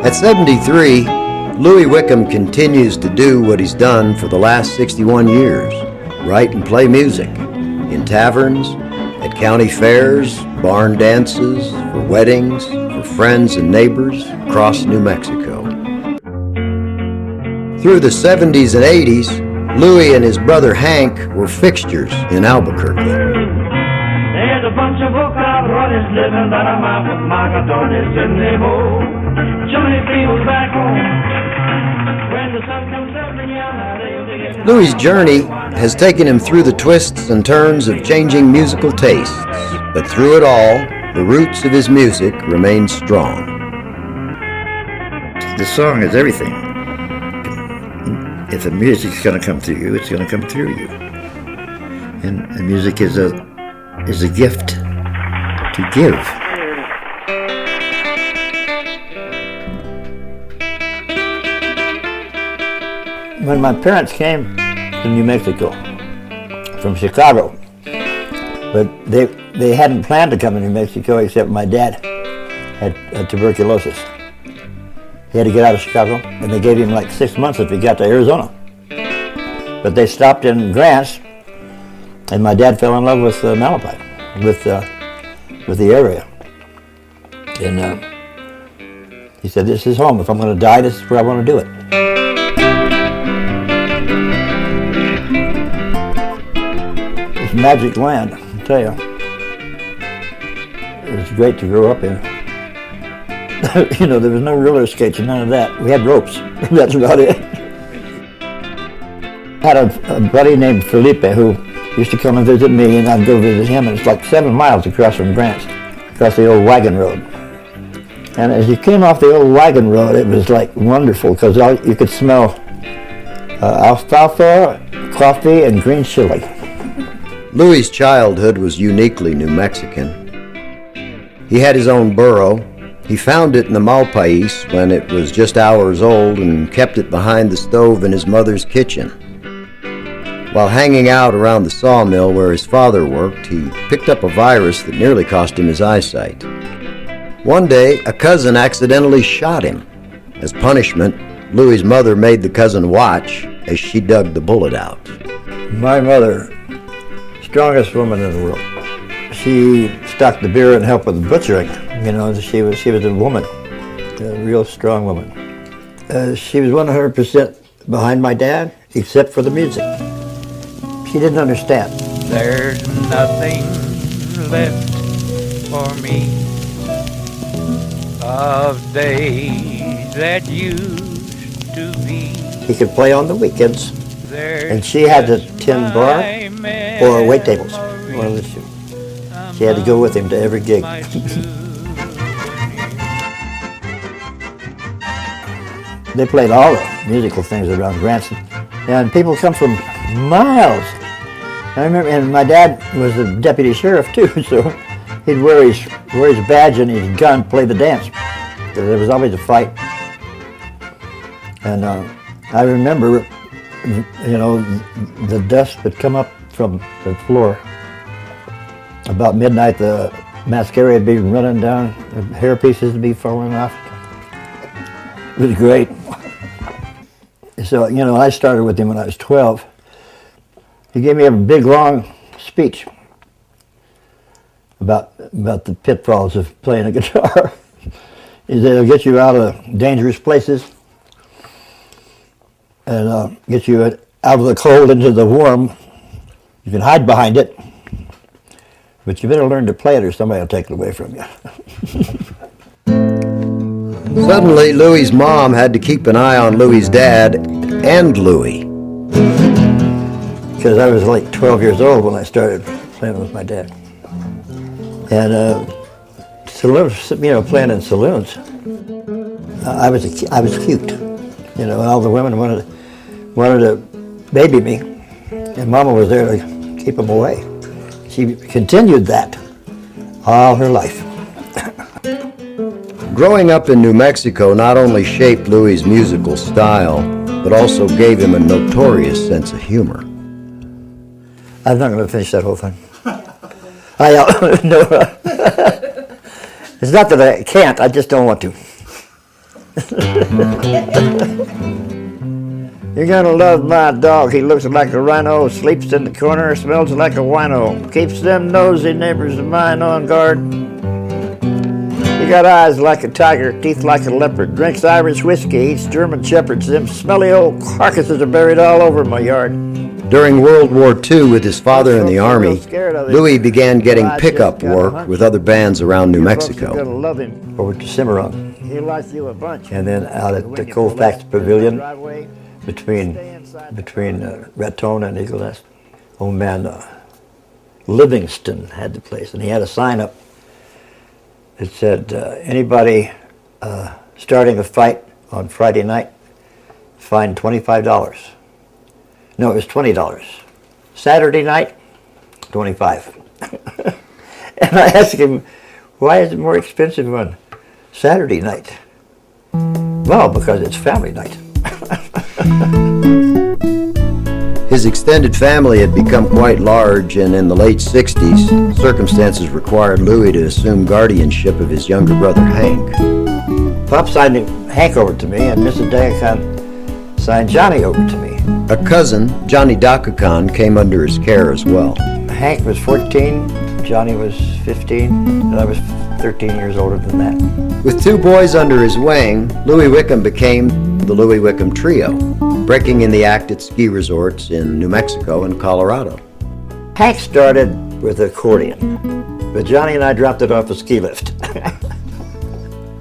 At 73, Lewie Wickham continues to do what he's done for the last 61 years, write and play music in taverns, at county fairs, barn dances, for weddings, for friends and neighbors across New Mexico. Through the 70s and 80s, Lewie and his brother Hank were fixtures in Albuquerque. There's a bunch of oak outrunners living down a mile from Magadones in the hole. Johnny feels back home. When the sun comes up again, Lewie's journey has taken him through the twists and turns of changing musical tastes, but through it all, the roots of his music remain strong. The song is everything. If the music's going to come through you, it's going to come through you. And the music is a gift to give. When my parents came to New Mexico from Chicago, but they hadn't planned to come to New Mexico except my dad had tuberculosis. He had to get out of Chicago, and they gave him like 6 months if he got to Arizona. But they stopped in Grants, and my dad fell in love with Malapai, with the area. And he said, "This is home. If I'm going to die, this is where I want to do it." It's magic land, I tell you. It was great to grow up in. You know, there was no roller skates and none of that. We had ropes. That's about it. I had a buddy named Felipe who used to come and visit me, and I'd go visit him, and it's like 7 miles across from Grants, across the old wagon road. And as you came off the old wagon road, it was like wonderful, because you could smell alfalfa, coffee, and green chili. Lewie's childhood was uniquely New Mexican. He had his own burro. He found it in the Malpais when it was just hours old and kept it behind the stove in his mother's kitchen. While hanging out around the sawmill where his father worked, he picked up a virus that nearly cost him his eyesight. One day, a cousin accidentally shot him. As punishment, Lewie's mother made the cousin watch as she dug the bullet out. My mother, strongest woman in the world. She stocked the beer and helped with the butchering. You know, she was a woman, a real strong woman. She was 100% behind my dad, except for the music. She didn't understand. There's nothing left for me of days that used to be. He could play on the weekends, and she had to tend bar or wait tables, one of the two. She had to go with him to every gig. They played all the musical things around Granson, and people come from miles. I remember, and my dad was the deputy sheriff too, so he'd wear his badge and his gun, play the dance. There was always a fight. And I remember, you know, the dust would come up from the floor. About midnight, the mascara would be running down, the hair pieces would be falling off. It was great. So, you know, I started with him when I was 12. He gave me a big, long speech about the pitfalls of playing a guitar. He said, it'll get you out of dangerous places and get you out of the cold into the warm. You can hide behind it, but you better learn to play it or somebody will take it away from you. Suddenly, Lewie's mom had to keep an eye on Lewie's dad and Lewie. Because I was like 12 years old when I started playing with my dad. And saloons, you know, playing in saloons. I was cute, you know, and all the women wanted to baby me, and Mama was there to keep them away. She continued that all her life. Growing up in New Mexico not only shaped Louie's musical style, but also gave him a notorious sense of humor. I'm not going to finish that whole thing. No, it's not that I can't, I just don't want to. You're gonna love my dog. He looks like a rhino, sleeps in the corner, smells like a wino, keeps them nosy neighbors of mine on guard. He got eyes like a tiger, teeth like a leopard, drinks Irish whiskey, eats German shepherds. Them smelly old carcasses are buried all over my yard. During World War II, with his father in the Army, Louie began getting pickup work with other bands around New Mexico. You're gonna love him. Over to Cimarron. He likes you a bunch. And then out at the Colfax Pavilion, between Raton and Eagle Nest, old man Livingston had the place, and he had a sign up that said, anybody starting a fight on Friday night, fined $25. No, it was $20. Saturday night, $25. And I asked him, why is it more expensive on Saturday night? Well, because it's family night. His extended family had become quite large, and in the late 60s, circumstances required Louie to assume guardianship of his younger brother, Hank. Pop signed Hank over to me, and Mrs. Dagakon signed Johnny over to me. A cousin, Johnny Dakakan, came under his care as well. Hank was 14, Johnny was 15, and I was 13 years older than that. With two boys under his wing, Lewie Wickham became the Lewie Wickham Trio, breaking in the act at ski resorts in New Mexico and Colorado. Hank started with accordion, but Johnny and I dropped it off a ski lift.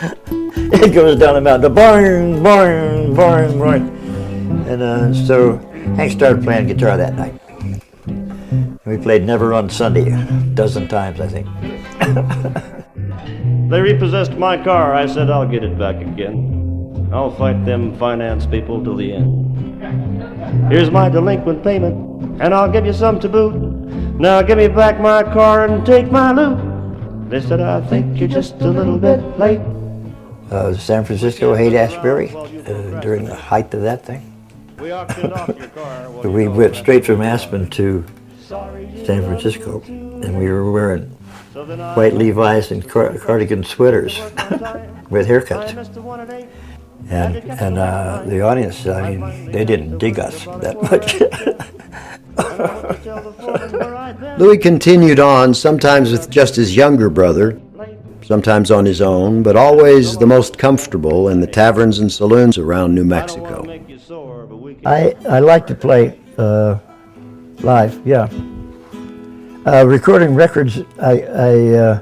It goes down the mountain, boing, boing, boing, boing. And so Hank started playing guitar that night. We played Never on Sunday a dozen times, I think. They repossessed my car. I said, I'll get it back again. I'll fight them finance people till the end. Here's my delinquent payment, and I'll give you some to boot. Now give me back my car and take my loot. They said, I think you're just a little bit late. San Francisco, Haight-Ashbury, during the height of that thing. We auctioned off your car. We went straight from Aspen to San Francisco, and we were wearing white Levi's and cardigan sweaters with haircuts. And the audience, I mean, they didn't dig us that much. Louie continued on, sometimes with just his younger brother, sometimes on his own, but always the most comfortable in the taverns and saloons around New Mexico. I like to play live, yeah. Recording records, I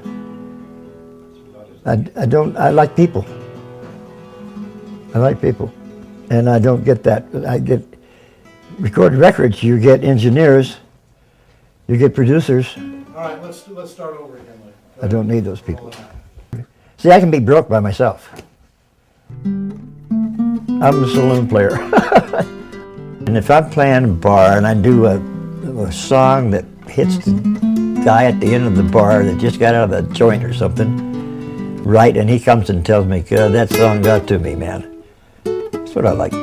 like people. I like people, and I don't get that. Recording records, you get engineers, you get producers. All right, let's start over again. I don't need those people. See, I can be broke by myself. I'm a saloon player. And if I'm playing a bar and I do a song that hits the guy at the end of the bar that just got out of the joint or something, right, and he comes and tells me, God, that song got to me, man. That's what I like.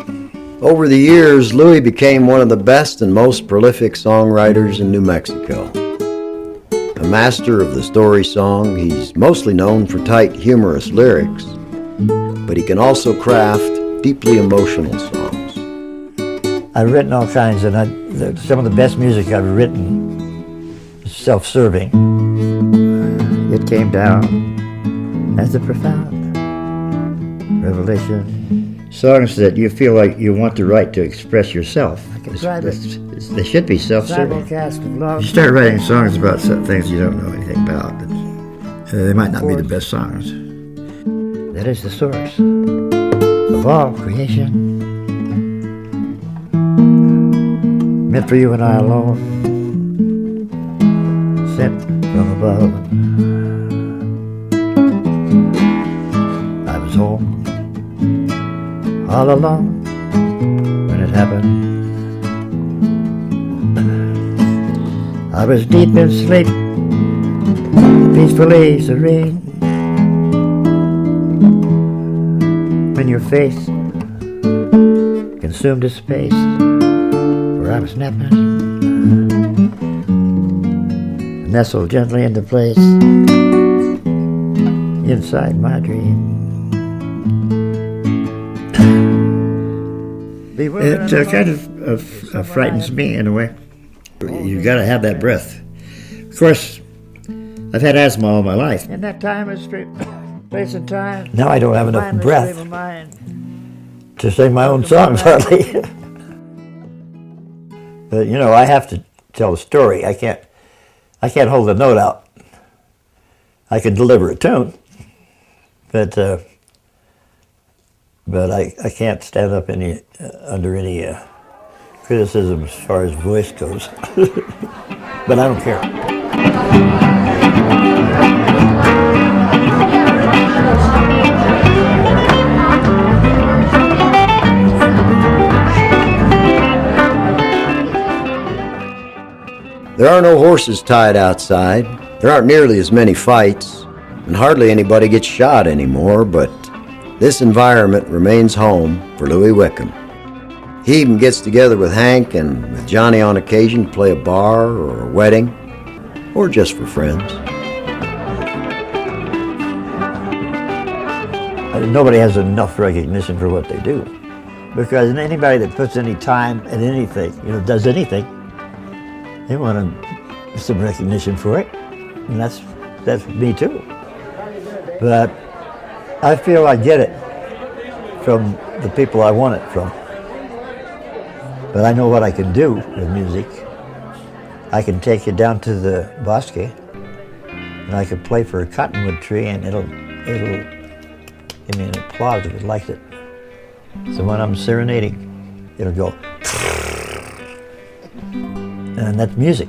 Over the years, Louie became one of the best and most prolific songwriters in New Mexico. A master of the story song, he's mostly known for tight, humorous lyrics, but he can also craft deeply emotional songs. I've written all kinds, and some of the best music I've written is self-serving. It came down as a profound revelation. Songs that you feel like you want to write to express yourself. They should be self-serving. You start writing songs about things you don't know anything about, they might not be the best songs. That is the source of all creation. Meant for you and I alone, sent from above. I was home all alone when it happened. I was deep in sleep, peacefully serene. when your face consumed a space where I was napping, nestled gently into place inside my dream. It kind of frightens me in a way. You got to have that breath. Of course, I've had asthma all my life. In that time is place and time. Now I don't have enough breath to sing my own songs hardly. But you know, I have to tell a story. I can't hold the note out. I can deliver a tune, but I can't stand up under any criticism as far as voice goes. But I don't care. There are no horses tied outside. There aren't nearly as many fights, and hardly anybody gets shot anymore, but this environment remains home for Lewie Wickham. He even gets together with Hank and with Johnny on occasion to play a bar or a wedding, or just for friends. Nobody has enough recognition for what they do, because anybody that puts any time in anything, does anything, they want some recognition for it, and that's me too. But I feel I get it from the people I want it from. But I know what I can do with music. I can take you down to the bosque, and I can play for a cottonwood tree, and it'll give me an applause if it likes it. So when I'm serenading, it'll go, and that's music.